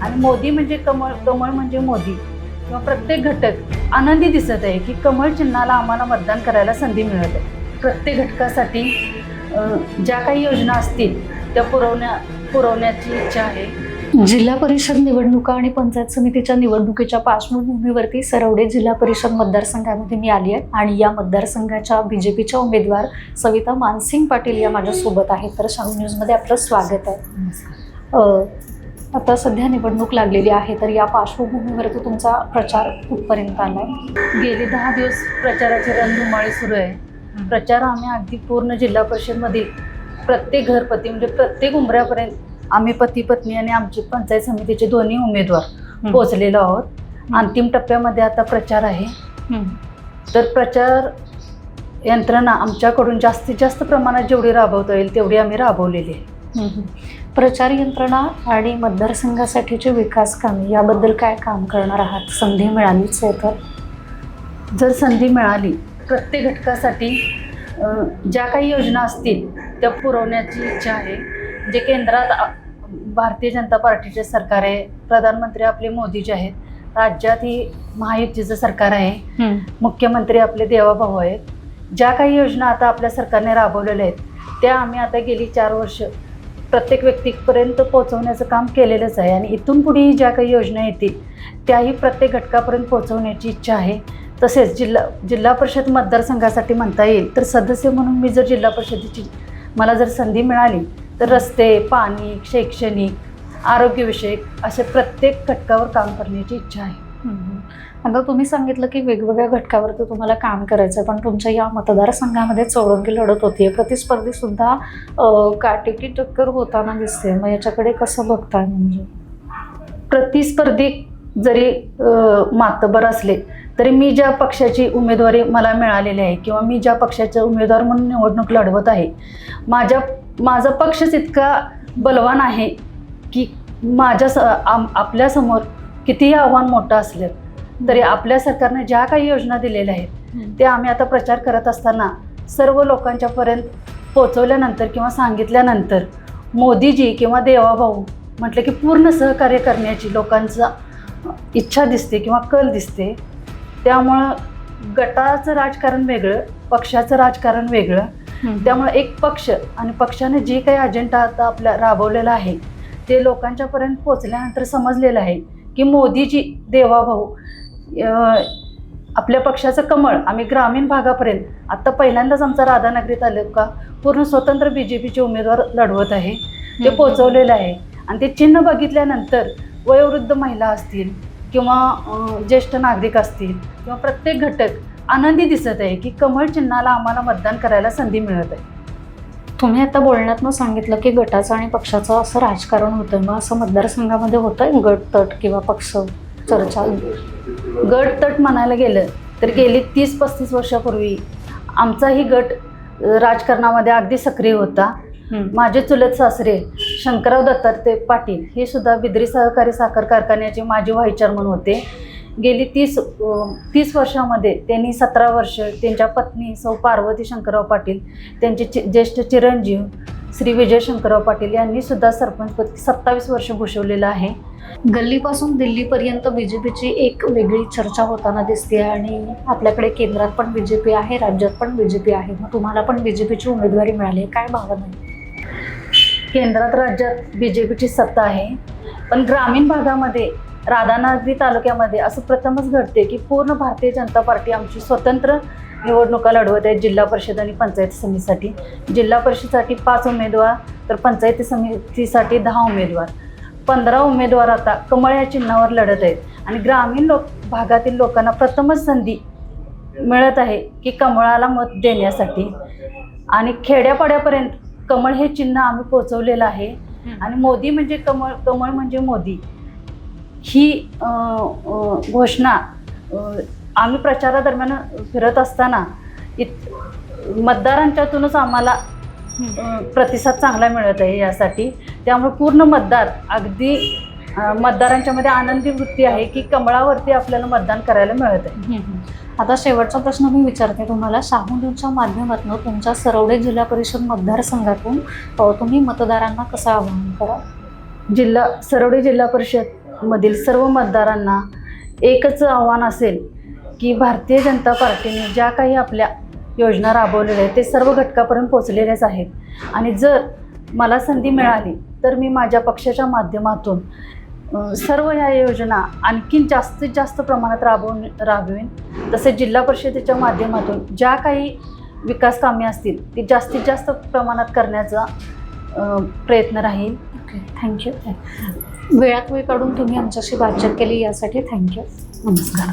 आणि मोदी म्हणजे कमळ, कमळ म्हणजे मोदी किंवा प्रत्येक घटक आनंदी दिसत आहे की कमळ चिन्हाला आम्हाला मतदान करायला संधी मिळत आहे. प्रत्येक घटकासाठी ज्या काही योजना असतील त्या पुरवण्याची इच्छा आहे. जिल्हा परिषद निवडणुका आणि पंचायत समितीच्या निवडणुकीच्या पार्श्वभूमीवरती सरवडे जिल्हा परिषद मतदारसंघामध्ये मी आली आहे आणि या मतदारसंघाच्या बीजेपीच्या उमेदवार सविता मानसिंग पाटील या माझ्यासोबत आहेत. तर शाहू न्यूजमध्ये आपलं स्वागत आहे. आता सध्या निवडणूक लागलेली आहे, तर या पार्श्वभूमीवरती तुमचा प्रचार कुठपर्यंत आला आहे? गेली 10 दिवस प्रचाराची रणधुमाळी सुरू आहे. प्रचार आम्ही अगदी पूर्ण जिल्हा परिषदमध्ये प्रत्येक घरपती म्हणजे प्रत्येक उंबऱ्यापर्यंत आम्ही पती पत्नी आणि आमचे पंचायत समितीचे दोन्ही उमेदवार पोहोचलेलो आहोत. अंतिम टप्प्यामध्ये आता प्रचार आहे. तर प्रचार यंत्रणा आमच्याकडून जास्तीत जास्त प्रमाणात जेवढी राबवता येईल तेवढी आम्ही राबवलेली आहे. प्रचार यंत्रणा आणि मतदारसंघासाठीचे विकास कामे याबद्दल काय काम करणार आहात? संधी मिळालीच आहे तर? जर संधी मिळाली प्रत्येक घटकासाठी ज्या काही योजना असतील त्या पुरवण्याची इच्छा आहे. जे केंद्रात भारतीय जनता पार्टीचे सरकार आहे, प्रधानमंत्री आपले मोदीजी आहेत, राज्यात ही महायुतीचं सरकार आहे, मुख्यमंत्री आपले देवाभाऊ आहेत. ज्या काही योजना आता आपल्या सरकारने राबवलेल्या आहेत त्या आम्ही आता गेली 4 वर्ष प्रत्येक व्यक्तीपर्यंत पोहोचवण्याचं काम केलेलंच आहे आणि इथून पुढेही ज्या काही योजना येतील त्याही प्रत्येक घटकापर्यंत पोहोचवण्याची इच्छा आहे. तसेच जिल्हा परिषद मतदारसंघासाठी म्हणता येईल तर सदस्य म्हणून मी जर जिल्हा परिषदेची मला जर संधी मिळाली तर रस्ते, पाणी, शैक्षणिक, आरोग्यविषयक असे प्रत्येक घटकावर काम करण्याची इच्छा आहे. आता तुम्ही सांगितलं की वेगवेगळ्या घटकावरती तुम्हाला काम करायचं आहे, पण तुमच्या या मतदारसंघामध्ये चौरंगी लढत होती, प्रतिस्पर्धी सुद्धा काटेकी टक्कर होताना दिसते. मग याच्याकडे कसं बघताय? म्हणजे प्रतिस्पर्धी जरी मातबर असले तरी मी ज्या पक्षाची उमेदवारी मला मिळालेली आहे किंवा मी ज्या पक्षाचा उमेदवार म्हणून निवडणूक लढवत आहे, माझा पक्षच इतका बलवान आहे की आपल्यासमोर कितीही आव्हान मोठं असलं तरी आपल्या सरकारने ज्या काही योजना दिलेल्या आहेत त्या आम्ही आता प्रचार करत असताना सर्व लोकांच्यापर्यंत पोचवल्यानंतर किंवा सांगितल्यानंतर मोदीजी किंवा देवाभाऊ म्हटलं की पूर्ण सहकार्य करण्याची लोकांचा इच्छा दिसते किंवा कल दिसते. त्यामुळं गटाचं राजकारण वेगळं, पक्षाचं राजकारण वेगळं. त्यामुळे एक पक्ष आणि पक्षाने जे काही अजेंडा आता आपल्या राबवलेला आहे ते लोकांच्यापर्यंत पोचल्यानंतर समजलेलं आहे की मोदीजी देवाभाऊ आपल्या पक्षाचं कमळ आम्ही ग्रामीण भागापर्यंत आता पहिल्यांदाच आमचा राधानगरी तालुका पूर्ण स्वतंत्र BJPचे उमेदवार लढवत आहे ते पोचवलेलं आहे. आणि ते चिन्ह बघितल्यानंतर वयोवृद्ध महिला असतील किंवा ज्येष्ठ नागरिक असतील किंवा प्रत्येक घटक आनंदी दिसत आहे की कमळ चिन्हाला आम्हाला मतदान करायला संधी मिळत आहे. तुम्ही आता बोलण्यातनं सांगितलं की गटाचं आणि पक्षाचं असं राजकारण होतं. मग असं मतदारसंघामध्ये होतंय गट तट किंवा पक्ष चर्चा? गट तट म्हणायला गेलं तर गेली 30-35 वर्षापूर्वी आमचाही गट राजकारणामध्ये अगदी सक्रिय होता. माझे चुलत सासरे शंकरराव दत्तात्रय पाटील हे सुद्धा बिद्री सहकारी साखर कारखान्याचे माजी व्हाईस चेअरमन होते. गेली 30 वर्षामध्ये त्यांनी 17 वर्ष त्यांच्या पत्नी सौ पार्वती शंकरराव पाटील, त्यांचे ज्येष्ठ चिरंजीव श्री विजय शंकरराव पाटील यांनी सुद्धा सरपंचपदी 27 वर्ष भूषवलेलं आहे. गल्लीपासून दिल्लीपर्यंत BJPची एक वेगळी चर्चा होताना दिसते आणि आपल्याकडे केंद्रात पण BJP आहे, राज्यात पण BJP आहे. मग तुम्हाला पण BJPची उमेदवारी मिळाली आहे, काय भावना आहे? केंद्रात राज्यात BJPची सत्ता आहे, पण ग्रामीण भागामध्ये राधानगरी तालुक्यामध्ये असं प्रथमच घडते की पूर्ण भारतीय जनता पार्टी आमची स्वतंत्र निवडणुका लढवत आहे जिल्हा परिषद आणि पंचायत समितीसाठी. जिल्हा परिषदेसाठी 5 उमेदवार तर पंचायती समितीसाठी 10 उमेदवार, 15 उमेदवार आता कमळ या चिन्हावर लढत आहेत. आणि ग्रामीण भागातील लोकांना प्रथमच संधी मिळत आहे की कमळाला मत देण्यासाठी. आणि खेड्यापाड्यापर्यंत कमळ हे चिन्ह आम्ही पोचवलेलं आहे. आणि मोदी म्हणजे कमळ, कमळ म्हणजे मोदी ही घोषणा आम्ही प्रचारादरम्यान फिरत असताना मतदारांच्यातूनच आम्हाला प्रतिसाद चांगला मिळत आहे यासाठी. त्यामुळे पूर्ण मतदार अगदी मतदारांच्यामध्ये आनंदी वृत्ती आहे की कमळावरती आपल्याला मतदान करायला मिळत आहे. आता शेवटचा प्रश्न मी विचारते तुम्हाला. शाहू न्यूजच्या माध्यमातून तुमच्या सरवडे जिल्हा परिषद मतदारसंघातून तुम्ही मतदारांना कसं आवाहन करा? सरवडे जिल्हा परिषद मधील सर्व मतदारांना एकच आव्हान असेल की भारतीय जनता पार्टीने ज्या काही आपल्या योजना राबवलेल्या आहेत ते सर्व घटकापर्यंत पोचलेल्याच आहेत आणि जर मला संधी मिळाली तर मी माझ्या पक्षाच्या माध्यमातून सर्व ह्या योजना आणखीन जास्तीत जास्त प्रमाणात राबवेन. तसेच जिल्हा परिषदेच्या माध्यमातून ज्या काही विकास कामे असतील ती जास्तीत जास्त प्रमाणात करण्याचा प्रयत्न राहील. Okay, thank you. वेळात वेळ काढून तुम्ही आमच्याशी बातचीत केली यासाठी थँक्यू. नमस्कार.